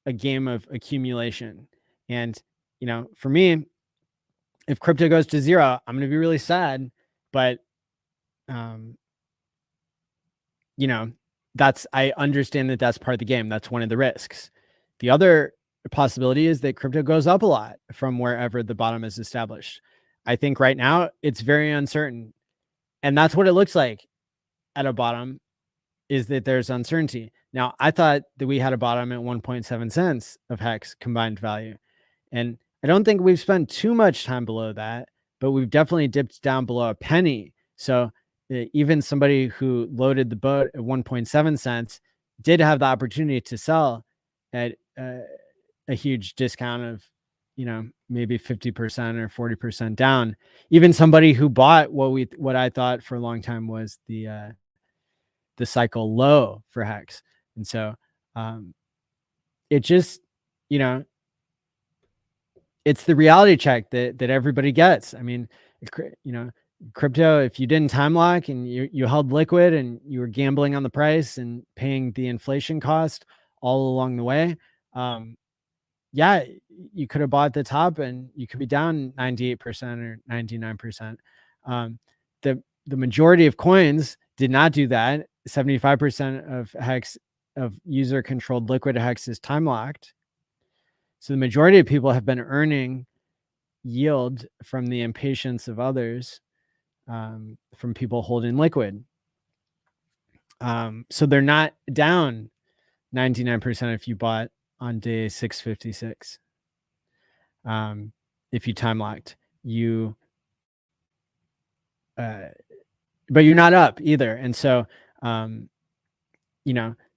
a game of accumulation. And, you know, for me, if crypto goes to zero, I'm going to be really sad, but, you know, I understand that that's part of the game. That's one of the risks. The other possibility is that crypto goes up a lot from wherever the bottom is established. I think right now it's very uncertain. And that's what it looks like at a bottom, is that there's uncertainty. Now, I thought that we had a bottom at 1.7 cents of HEX combined value. And I don't think we've spent too much time below that, but we've definitely dipped down below a penny. So even somebody who loaded the boat at 1.7 cents did have the opportunity to sell at a huge discount of, you know, maybe 50% or 40% down. Even somebody who bought what I thought for a long time was the cycle low for HEX. And so it just, you know, it's the reality check that everybody gets. I mean, you know, crypto, if you didn't time lock and you held liquid and you were gambling on the price and paying the inflation cost all along the way, yeah, you could have bought the top and you could be down 98% or 99%. The majority of coins did not do that. 75% of HEX, of user controlled liquid HEX, is time locked. So the majority of people have been earning yield from the impatience of others, from people holding liquid. So they're not down 99% if you bought on day 656. If you time locked, but you're not up either. And so,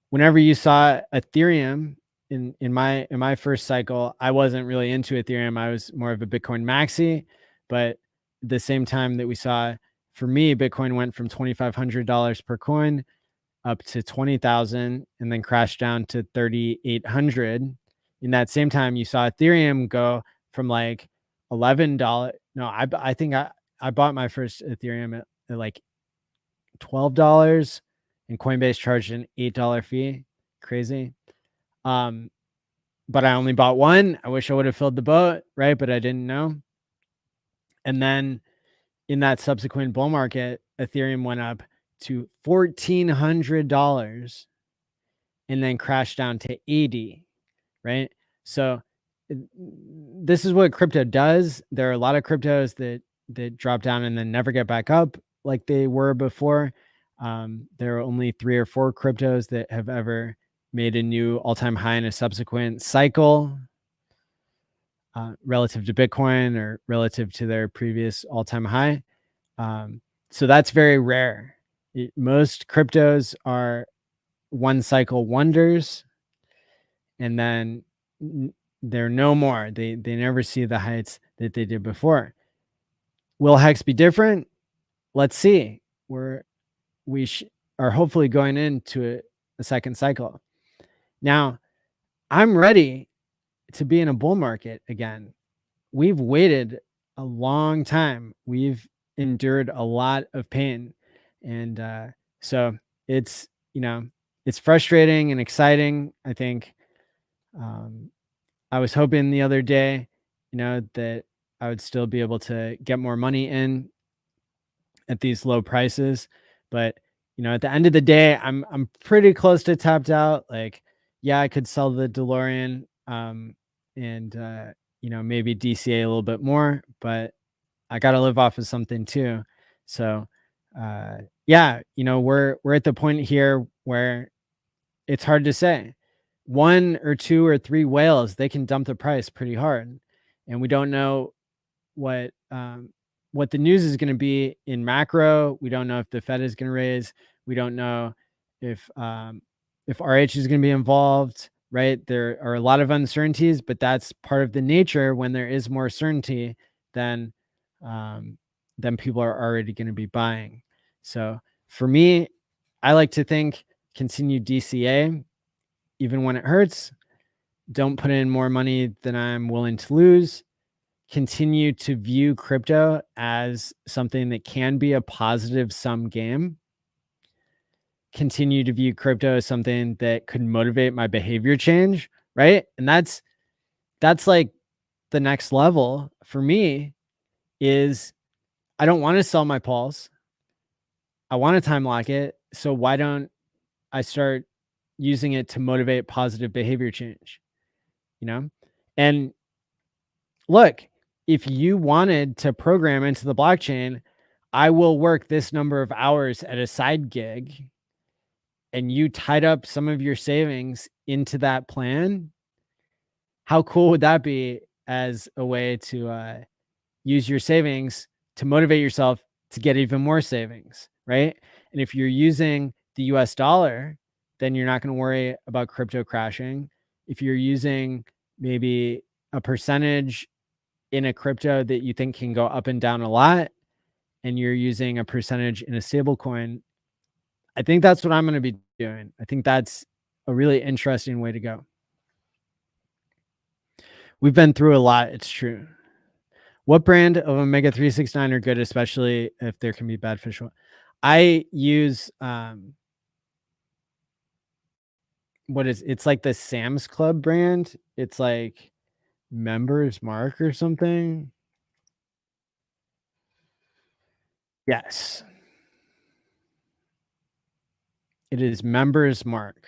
whenever you saw Ethereum in my first cycle, I wasn't really into Ethereum. I was more of a Bitcoin maxi, but the same time that we saw, for me, Bitcoin went from $2,500 per coin up to 20,000 and then crashed down to 3,800. In that same time, you saw Ethereum go from like $11. No, I think I bought my first Ethereum at like $12, and Coinbase charged an $8 fee. Crazy. But I only bought one. I wish I would have filled the boat, right? But I didn't know. And then in that subsequent bull market, Ethereum went up to $1,400 and then crashed down to 80, right? So this is what crypto does. There are a lot of cryptos that drop down and then never get back up like they were before. There are only 3 or 4 cryptos that have ever made a new all-time high in a subsequent cycle, relative to Bitcoin or relative to their previous all-time high. So that's very rare. Most cryptos are one cycle wonders, and then they're no more. They never see the heights that they did before. Will HEX be different? Let's see. We are hopefully going into a second cycle. Now, I'm ready to be in a bull market again. We've waited a long time. We've endured a lot of pain. And so it's frustrating and exciting. I think I was hoping the other day, that I would still be able to get more money in at these low prices. But, at the end of the day, I'm pretty close to tapped out. Like, yeah, I could sell the DeLorean, and maybe DCA a little bit more, but I got to live off of something too. So, yeah, we're at the point here where it's hard to say. 1 or 2 or 3 whales, they can dump the price pretty hard, and we don't know what the news is going to be in macro. We don't know if the Fed is going to raise. We don't know if RH is going to be involved, right? There are a lot of uncertainties, but that's part of the nature. When there is more certainty, then people are already going to be buying. So for me, I like to think continue DCA, even when it hurts. Don't put in more money than I'm willing to lose. Continue to view crypto as something that can be a positive sum game. Continue to view crypto as something that could motivate my behavior change, right? And that's like the next level for me. Is I don't want to sell my pulse. I want to time lock it. So why don't I start using it to motivate positive behavior change? And look, if you wanted to program into the blockchain, I will work this number of hours at a side gig, and you tied up some of your savings into that plan. How cool would that be as a way to use your savings to motivate yourself to get even more savings, right? And if you're using the US dollar, then you're not going to worry about crypto crashing. If you're using maybe a percentage in a crypto that you think can go up and down a lot, and you're using a percentage in a stable coin, I think that's what I'm going to be doing. I think that's a really interesting way to go. We've been through a lot. It's true. What brand of Omega 369 are good, especially if there can be bad fish oil? I use it's like the Sam's Club brand. It's like Members Mark or something. Yes. It is Members Mark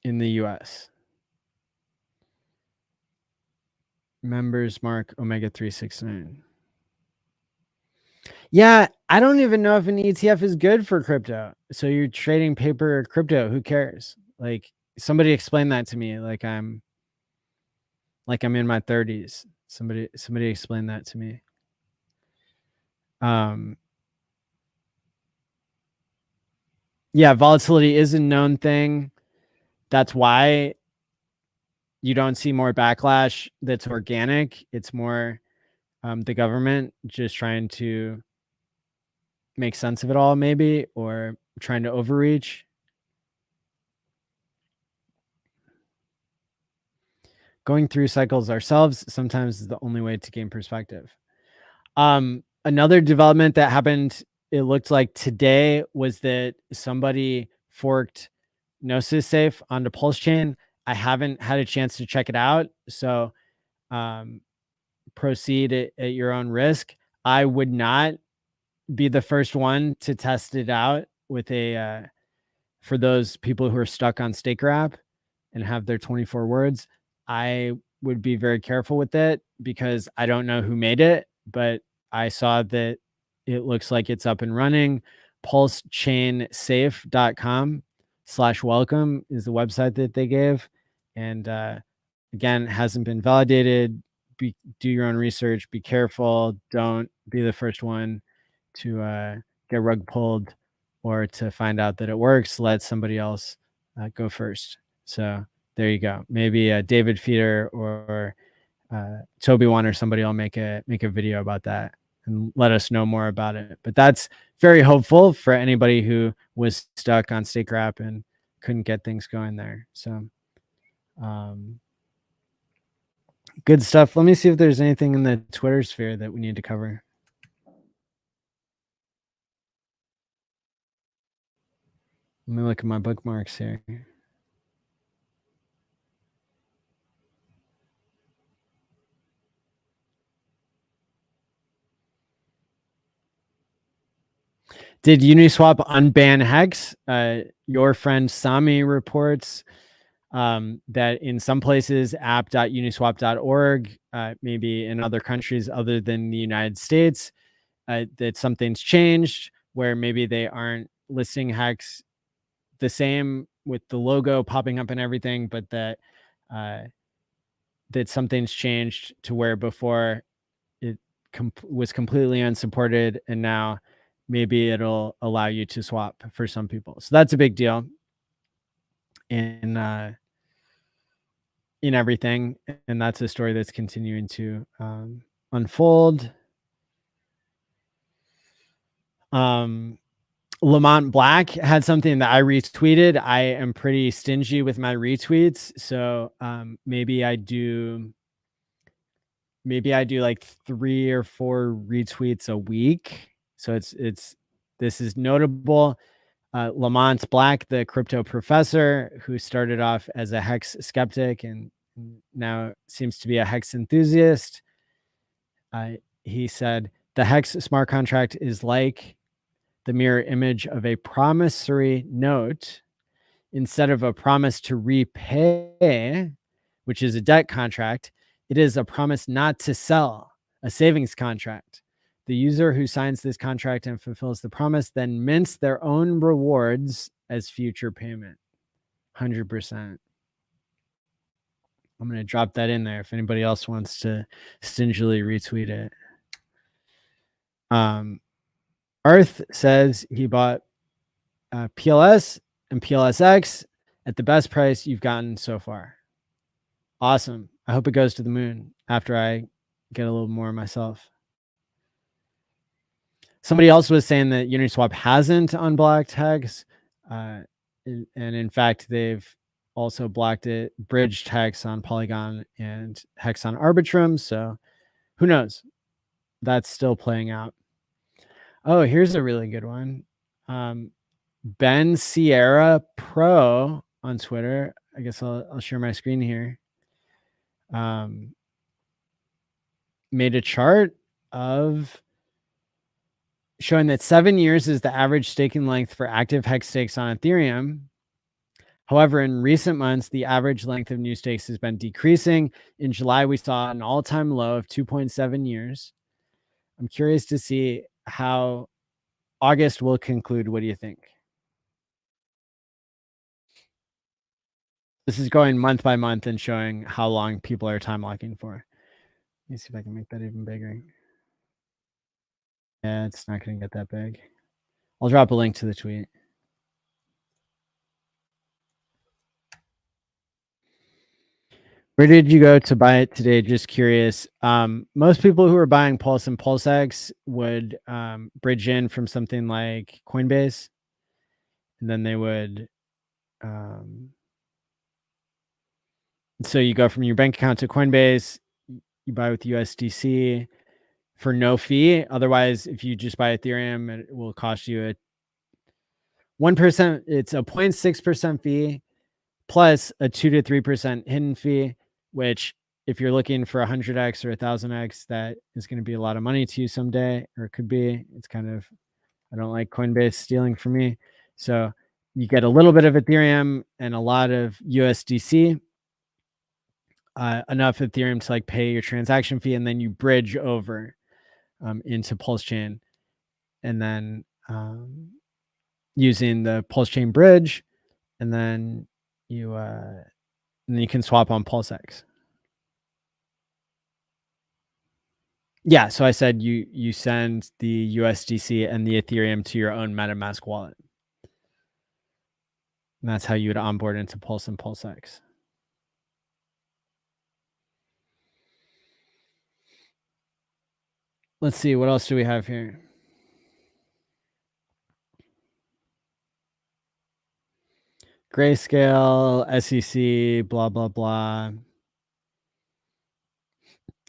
in the US. Members Mark Omega 369. Yeah, I don't even know if an ETF is good for crypto. So you're trading paper or crypto. Who cares? Like somebody explain that to me. Like I'm in my 30s. Somebody explain that to me. Yeah, volatility is a known thing. That's why you don't see more backlash that's organic. It's more the government just trying to make sense of it all, maybe, or trying to overreach. Going through cycles ourselves sometimes is the only way to gain perspective. Another development that happened, it looked like today, was that somebody forked Gnosis Safe onto Pulse Chain. I haven't had a chance to check it out, so proceed at your own risk. I would not be the first one to test it out with a for those people who are stuck on StakeWrap and have their 24 words. I would be very careful with it because I don't know who made it, but I saw that it looks like it's up and running. pulsechainsafe.com/welcome is the website that they gave. And again, hasn't been validated. Do your own research. Be careful. Don't be the first one to get rug pulled or to find out that it works. Let somebody else go first. So there you go. Maybe David Feeder or Toby One or somebody will make a video about that and let us know more about it. But that's very hopeful for anybody who was stuck on StakeWrap and couldn't get things going there. So good stuff. Let me see if there's anything in the Twitter sphere that we need to cover. Let me look at my bookmarks here. Did Uniswap unban HEX? Your friend Sami reports that in some places, app.uniswap.org, maybe in other countries other than the United States, that something's changed where maybe they aren't listing HEX the same with the logo popping up and everything, but that something's changed to where before it was completely unsupported, and now maybe it'll allow you to swap for some people. So that's a big deal in everything, and that's a story that's continuing to unfold. Lamont Black had something that I retweeted. I am pretty stingy with my retweets, so maybe I do like 3 or 4 retweets a week. So this is notable. Lamont Black, the crypto professor who started off as a HEX skeptic and now seems to be a HEX enthusiast, he said, the HEX smart contract is like the mirror image of a promissory note instead of a promise to repay, which is a debt contract. It is a promise not to sell, a savings contract. The user who signs this contract and fulfills the promise then mints their own rewards as future payment. 100%. I'm going to drop that in there if anybody else wants to stingily retweet it. Earth says he bought PLS and PLSX at the best price you've gotten so far. Awesome. I hope it goes to the moon after I get a little more myself. Somebody else was saying that Uniswap hasn't unblocked HEX. And in fact, they've also blocked it, bridged HEX on Polygon and HEX on Arbitrum. So who knows? That's still playing out. Oh, here's a really good one. Ben Sierra Pro on Twitter. I guess I'll share my screen here. Made a chart of showing that 7 years is the average staking length for active HEX stakes on Ethereum. However, in recent months, the average length of new stakes has been decreasing. In July, we saw an all-time low of 2.7 years. I'm curious to see how August will conclude. What do you think? This is going month by month and showing how long people are time locking for. Let me see if I can make that even bigger. Yeah, it's not going to get that big. I'll drop a link to the tweet. Where did you go to buy it today? Just curious. Most people who are buying Pulse and PulseX would bridge in from something like Coinbase, and then they would. So you go from your bank account to Coinbase, you buy with USDC for no fee. Otherwise, if you just buy Ethereum, it will cost you a 1%. It's a 0.6% fee plus a 2 to 3% hidden fee, which if you're looking for 100x or 1000x, that is going to be a lot of money to you someday, or it could be. It's kind of, I don't like Coinbase stealing from me. So you get a little bit of Ethereum and a lot of USDC, enough Ethereum to like pay your transaction fee, and then you bridge over into Pulse Chain, and then using the Pulse Chain bridge, and then you can swap on PulseX. Yeah, so I said you send the USDC and the Ethereum to your own MetaMask wallet. And that's how you would onboard into Pulse and PulseX. Let's see, what else do we have here? Grayscale, SEC, blah, blah, blah.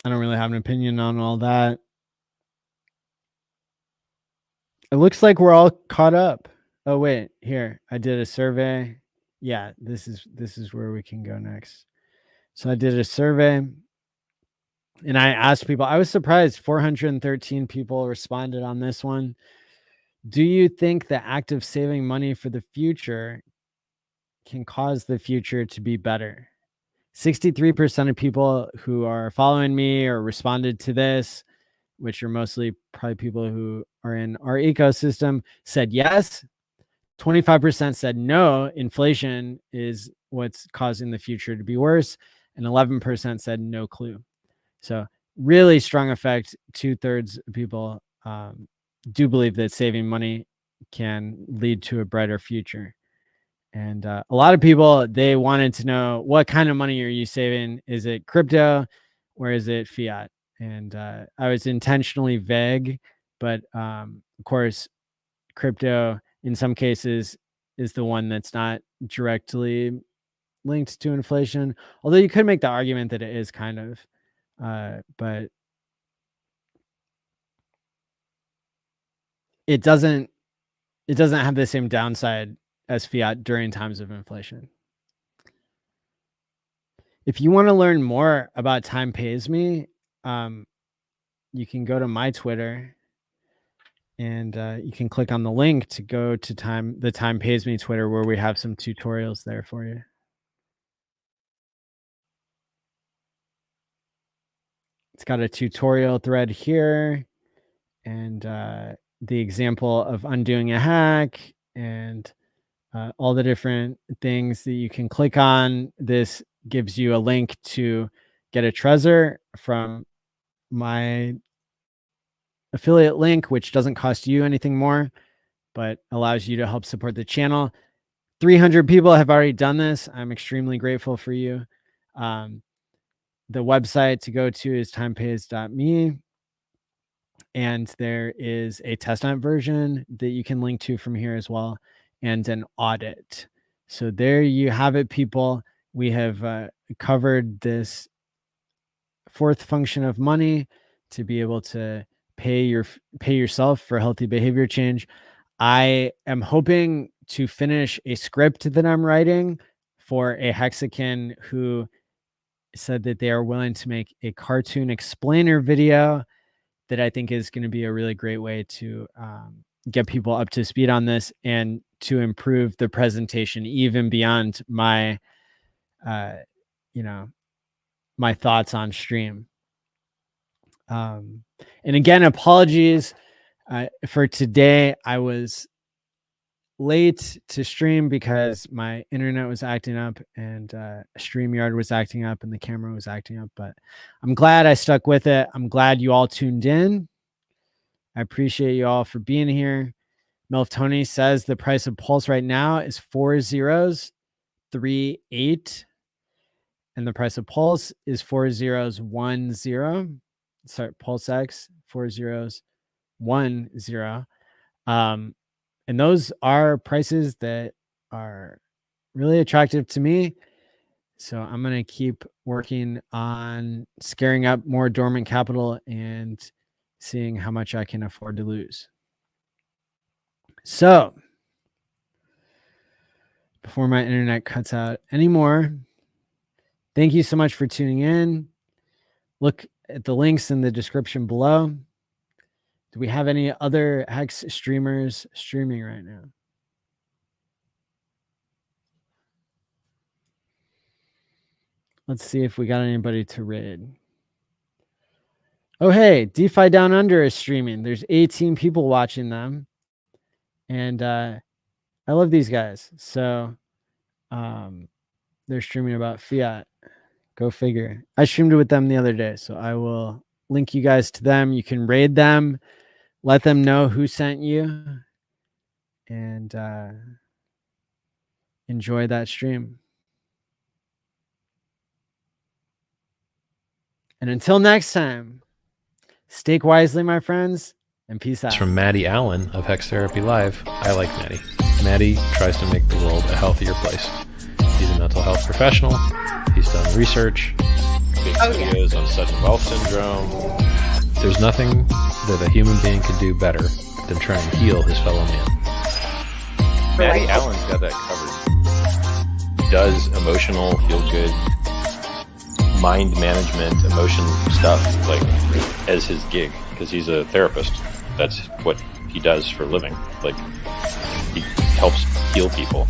I don't really have an opinion on all that. It looks like we're all caught up. Oh, wait, here, I did a survey. Yeah, this is where we can go next. So I did a survey and I asked people, I was surprised 413 people responded on this one. Do you think the act of saving money for the future can cause the future to be better? 63% of people who are following me or responded to this, which are mostly probably people who are in our ecosystem, said yes. 25% said no, inflation is what's causing the future to be worse. And 11% said no clue. So really strong effect. 2/3 of people do believe that saving money can lead to a brighter future. And a lot of people, they wanted to know, what kind of money are you saving? Is it crypto or is it fiat? And I was intentionally vague, but of course, crypto in some cases is the one that's not directly linked to inflation. Although you could make the argument that it is kind of, but it doesn't have the same downside as fiat during times of inflation. If you want to learn more about Time Pays Me, you can go to my Twitter and you can click on the link to go to the Time Pays Me Twitter, where we have some tutorials there for you. It's got a tutorial thread here and the example of undoing a hack and all the different things that you can click on. This gives you a link to get a Trezor from my affiliate link, which doesn't cost you anything more, but allows you to help support the channel. 300 people have already done this. I'm extremely grateful for you. The website to go to is timepays.me. And there is a testnet version that you can link to from here as well, and an audit. So there you have it, people. We have covered this fourth function of money to be able to pay yourself for healthy behavior change. I am hoping to finish a script that I'm writing for a Hexakin who said that they are willing to make a cartoon explainer video that I think is going to be a really great way to get people up to speed on this and to improve the presentation even beyond my, my thoughts on stream. And again, apologies for today. I was late to stream because my internet was acting up and StreamYard was acting up and the camera was acting up, but I'm glad I stuck with it. I'm glad you all tuned in. I appreciate you all for being here. Melf Tony says the price of Pulse right now is 4038, and the price of Pulse is 4010. Sorry, Pulse X 4010. And those are prices that are really attractive to me. So I'm going to keep working on scaring up more dormant capital and seeing how much I can afford to lose. So before my internet cuts out anymore, thank you so much for tuning in. Look at the links in the description below. Do we have any other HEX streamers streaming right now? Let's see if we got anybody to raid. Oh, hey, DeFi Down Under is streaming. There's 18 people watching them. And I love these guys. So they're streaming about fiat. Go figure. I streamed with them the other day, so I will link you guys to them. You can raid them. Let them know who sent you. And enjoy that stream. And until next time, stake wisely, my friends, and peace out. It's from Maddie ALLin of HEX Therapy Live. I like Maddie. Maddie tries to make the world a healthier place. He's a mental health professional. He's done research. Big videos on sudden wealth syndrome. There's nothing that a human being could do better than try and heal his fellow man. Maddie ALLin's got that covered. Does emotional, feel good, mind management, emotion stuff like as his gig because he's a therapist. That's what he does for a living. Like he helps heal people.